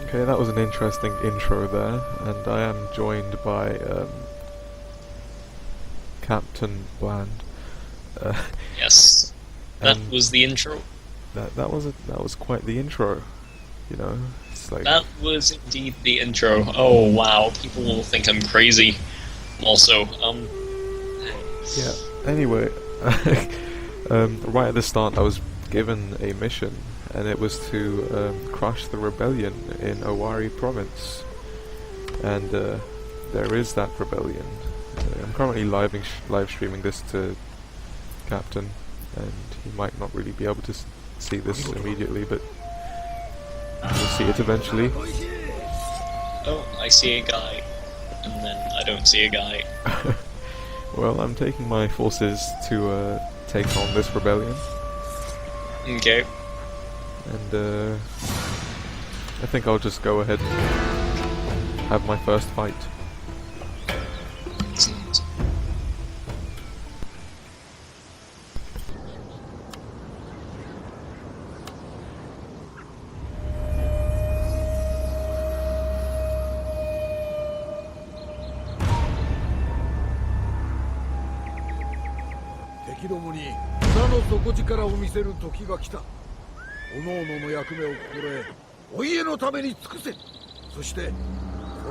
Okay, that was an interesting intro there, and I am joined by Captain Bland. Yes, that and was the intro. that was quite the intro. You know, it's like That was indeed the intro. Oh wow, people will think I'm crazy. Also, yeah. Anyway, right at the start, I was given a mission, and it was to crush the rebellion in Owari Province, and there is that rebellion. I'm currently live streaming this to Captain, and he might not really be able to see this immediately, but we'll see it eventually. oh, I see a guy, and then I don't see a guy. Well, I'm taking my forces to take on this rebellion, Okay. and I think I'll just go ahead and have my first fight. Excellent. 敵どもに裏の底力を見せる時が来た。各々の役目を心得、お家のために尽くせ。そして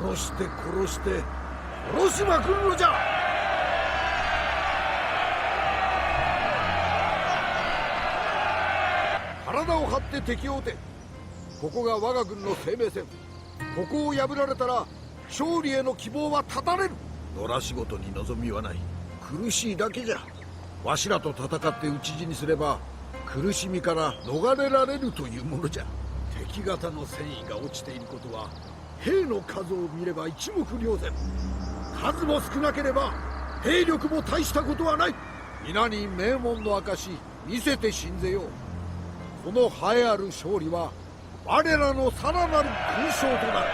殺して殺して殺しまくるのじゃ。体を張って敵を撃て。ここが我が軍の生命線。ここを破られたら勝利への希望は絶たれる。野良仕事に望みはない。苦しいだけじゃ。わしらと戦って討ち死にすれば苦しみから逃れられるというものじゃ。敵方の戦意が落ちていることは兵の数を見れば一目瞭然。数も少なければ兵力も大したことはない。皆に名門の証見せて信ぜよう。この栄えある勝利は我らのさらなる勲章となる。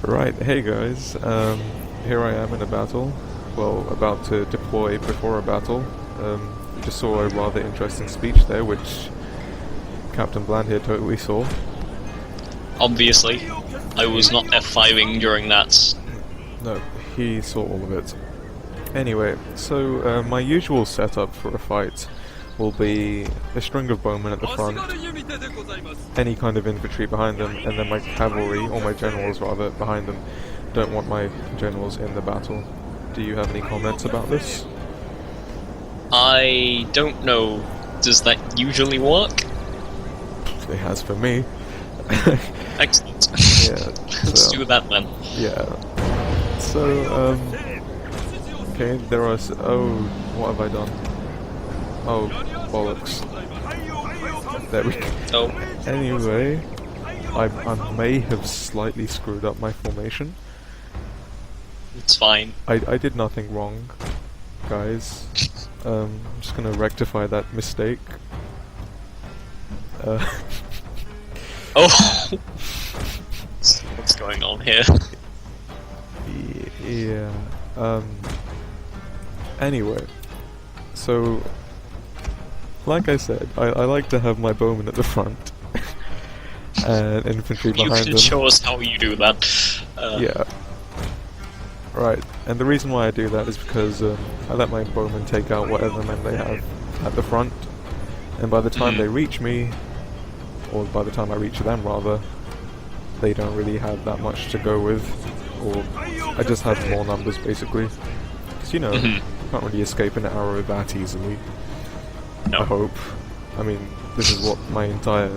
Right, hey guys, here I am in a battle, well, about to deploy before a battle. We just saw a rather interesting speech there, which Captain Bland here totally saw. Obviously, I was not F5ing during that. No, he saw all of it. Anyway, so my usual setup for a fight will be a string of bowmen at the front, any kind of infantry behind them, and then my cavalry, or my generals rather, behind them. Don't want my generals in the battle. Do you have any comments about this? I don't know. Does that usually work? It has for me. Excellent. Yeah. Let's do that then. Yeah. So, okay, there are... oh, what have I done? Oh, bollocks. There we go. Oh, Anyway, I may have slightly screwed up my formation. it's fine. I did nothing wrong, guys. I'm just gonna rectify that mistake. Oh! What's going on here? Yeah. Anyway, so like I said, I like to have my bowmen at the front and infantry You behind can them. show us how you do that. Yeah. Right, and the reason why I do that is because I let my bowmen take out whatever men they have at the front, and by the time they reach me, or by the time I reach them rather, they don't really have that much to go with, or I just have more numbers basically. Because, you know, you can't really escape an arrow that easily. No. I hope. I mean, this is what my entire,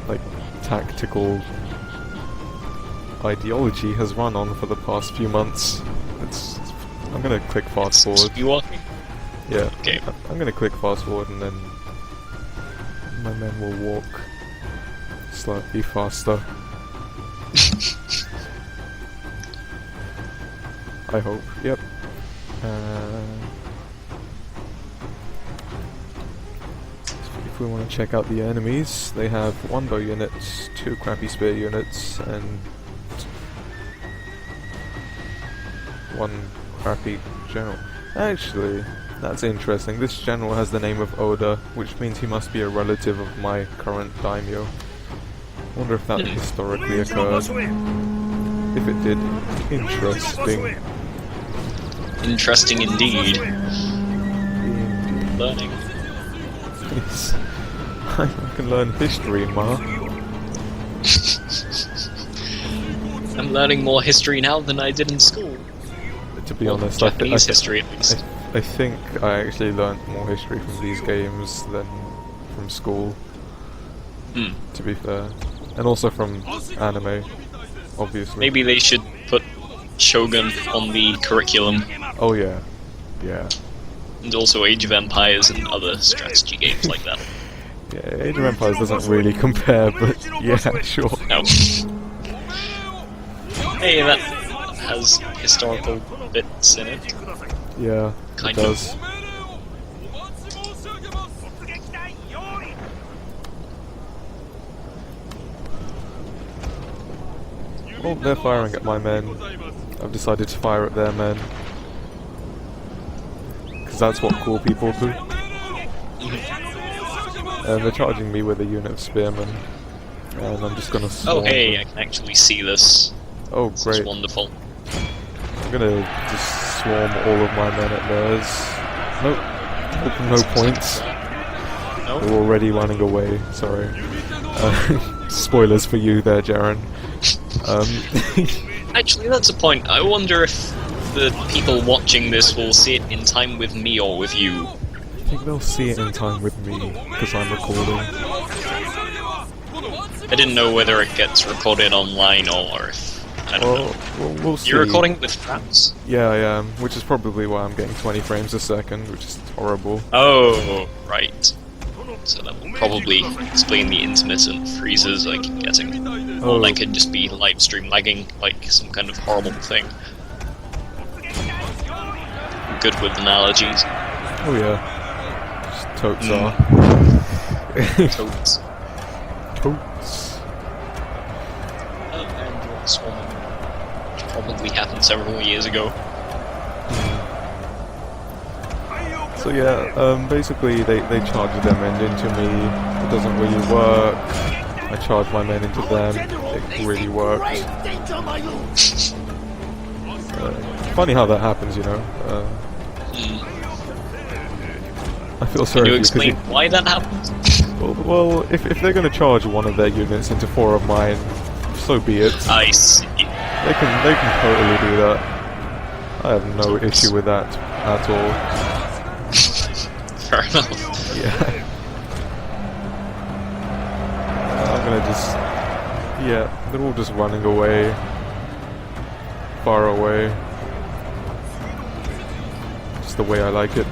like, tactical ideology has run on for the past few months. I'm gonna click fast forward. You walking? Yeah. Okay. I'm gonna click fast forward and then my men will walk slightly faster. I hope. Yep. If we want to check out the enemies, they have 1 bow unit, 2 crappy spear units, and 1 crappy general. Actually, that's interesting. This general has the name of Oda, which means he must be a relative of my current daimyo. Wonder if that historically occurred. If it did, interesting. Interesting indeed. Learning. Yes. I can learn history, Ma. I'm learning more history now than I did in school. To be Well, honest, Japanese history at least. I think I actually learnt more history from these games than from school, Hmm. to be fair. And also from anime, obviously. Maybe they should put Shogun on the curriculum, Oh yeah. Yeah. and also Age of Empires and other strategy games like that. Yeah, Age of Empires doesn't really compare, but yeah, sure. No. Hey, that has historical bits in it. Yeah, Kind it of. does. Oh, they're firing at my men. I've decided to fire at their men. Because that's what cool people do. And they're charging me with a unit of spearmen. And I'm just gonna swarm Oh hey, I them. can actually see this. Oh, This is great. wonderful. I'm gonna just swarm all of my men at theirs. Nope. No points. No? They're already running away, sorry. Spoilers for you there, Jaren. Actually, that's a point. I wonder if the people watching this will see it in time with me or with you. I think they'll see it in time with me, because I'm recording. I didn't know whether it gets recorded online or if... I don't know. Well, we'll see. You're recording with fraps? Yeah, I am, which is probably why I'm getting 20 frames a second, which is horrible. Oh, right. So that will probably explain the intermittent freezes I keep getting. Oh. Or that could just be live stream lagging, like some kind of horrible thing. Good with analogies. Oh yeah. Just totes are. Totes. Totes. And swarming. Which probably happened several years ago. So yeah, basically they charge their men into me. It doesn't really work. I charge my men into them. It really works. Funny how that happens, you know. I feel Can sorry you for you explain because why that happened? well, if they're going to charge one of their units into 4 of mine, so be it. I see. They can totally do that. I have no issue with that at all. Fair enough. Yeah. I'm gonna just... Yeah, they're all just running away. Far away. Just the way I like it.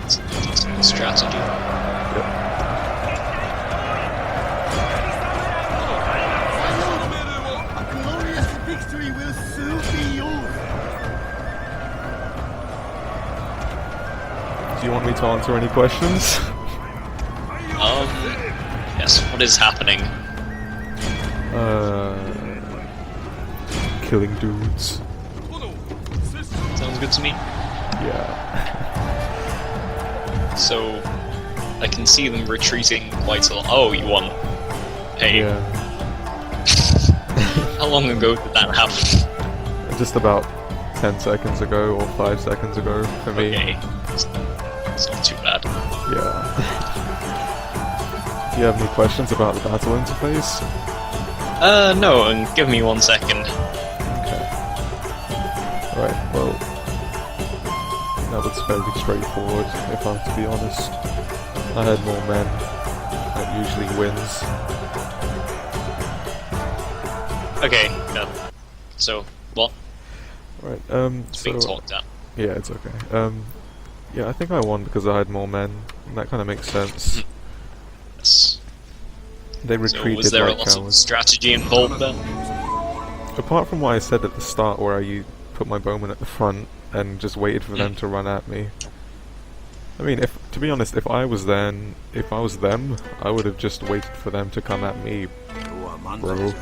Strategy. Yep. A glorious victory will soon be yours. Do you want me to answer any questions? Yes, what is happening? Killing dudes. Sounds good to me. Yeah. So, I can see them retreating quite a lot. Oh, you won. Hey, Yeah. how long ago did that happen? Just about 10 seconds ago or 5 seconds ago for me. Okay. It's not too bad. Yeah. Do you have any questions about the battle interface? No, and give me 1 second. Okay. Right, well... That was fairly straightforward, if I'm to be honest. I had more men. That usually wins. Okay, no. So, what? Right, It's being so... talked at. Yeah, it's okay. Yeah, I think I won because I had more men. And that kind of makes sense. Yes. They So, retreated was there a like lot of cowards. strategy involved then? Apart from what I said at the start, where I put my bowmen at the front and just waited for them to run at me. I mean, to be honest, if I was them, I would have just waited for them to come at me, bro.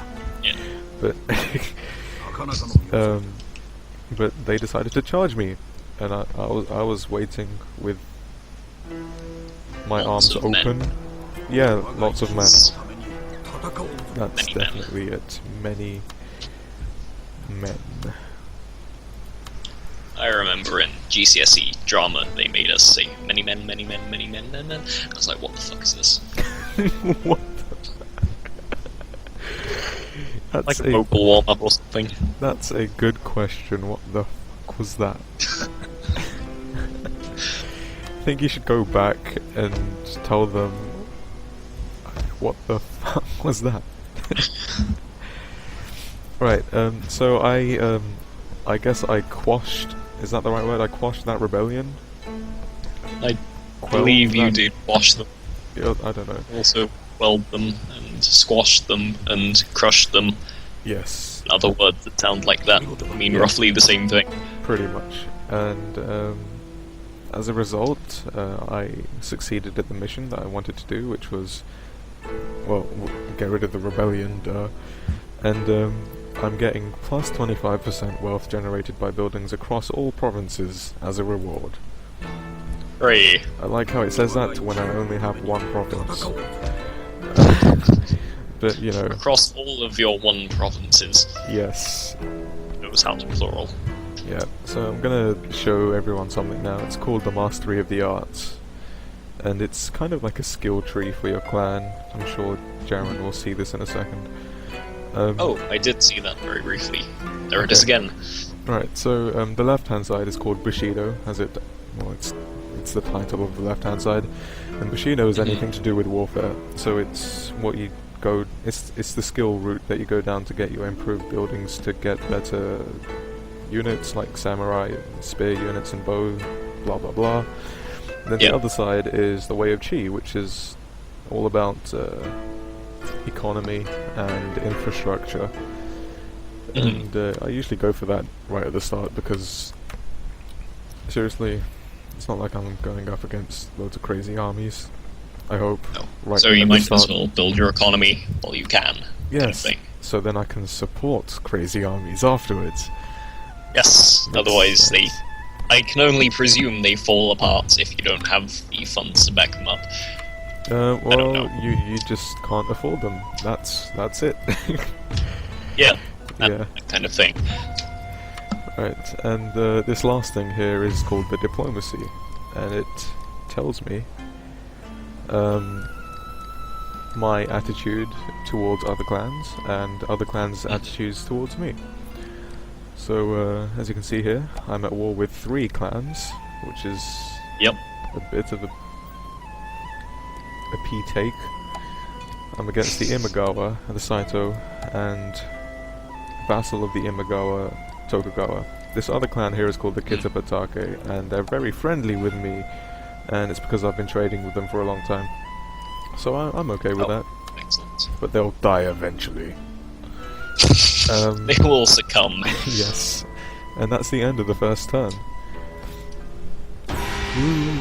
Yeah. But but they decided to charge me, and I was waiting with my Lots arms of men. open. Yeah, lots of men. ために戦おう。 That's Many men. definitely it. Many men. I remember in GCSE drama they made us say many men, many men, many men, men, men. I was like, what the fuck is this? What the Like a vocal warm up or something. That's a good question. What the fuck was that? I think you should go back and tell them what the fuck was that. Right. So I guess I quashed. Is that the right word? I quashed that rebellion. I Quelled believe you that- did wash them, Yeah, I don't know. also quelled them, and squashed them, and crushed them. Yes, Other words that sound like that mean roughly the same thing. pretty much. And as a result, I succeeded at the mission that I wanted to do, which was, well, get rid of the rebellion, duh. And I'm getting plus 25% wealth generated by buildings across all provinces as a reward. Hooray. I like how it says that when I only have one 戦 province. おう。 But, you know, Across all of your one provinces. yes. Knows how to plural. Yeah, so I'm gonna show everyone something now. It's called the Mastery of the Arts. And it's kind of like a skill tree for your clan. I'm sure Jaren will see this in a second. Oh, I did see that very briefly. There it is Okay. again. Right, so the left-hand side is called Bushido, as it... Well, it's the title of the left-hand side. And Bushido is anything to do with warfare. So it's what you go... It's the skill route that you go down to get your improved buildings to get better units, like samurai, spear units and bow, blah blah blah. Then Yeah. the other side is the Way of Chi, which is all about economy and infrastructure. Mhm. And I usually go for that right at the start because, seriously, it's not like I'm going up against loads of crazy armies. I hope. No. Right So at you the might as start. well build your economy while you can. Kind of Yes. thing. So then I can support crazy armies afterwards. Yes, Makes otherwise they... sense. I can only presume they fall apart if you don't have the funds to back them up. Well, know. you just can't afford them. That's it. Yeah, that, Yeah. that kind of thing. Right, and this last thing here is called the diplomacy, and it tells me my attitude towards other clans and other clans' attitudes towards me. So, as you can see here, I'm at war with 3 clans, which is Yep. a bit of a pea take. I'm against the Imagawa, the Saito, and vassal of the Imagawa, Tokugawa. This other clan here is called the Kitabatake, and they're very friendly with me, and it's because I've been trading with them for a long time. So I'm okay with Oh. that, Excellent. but they'll die eventually. They will succumb. Yes, and that's the end of the first turn. Woo.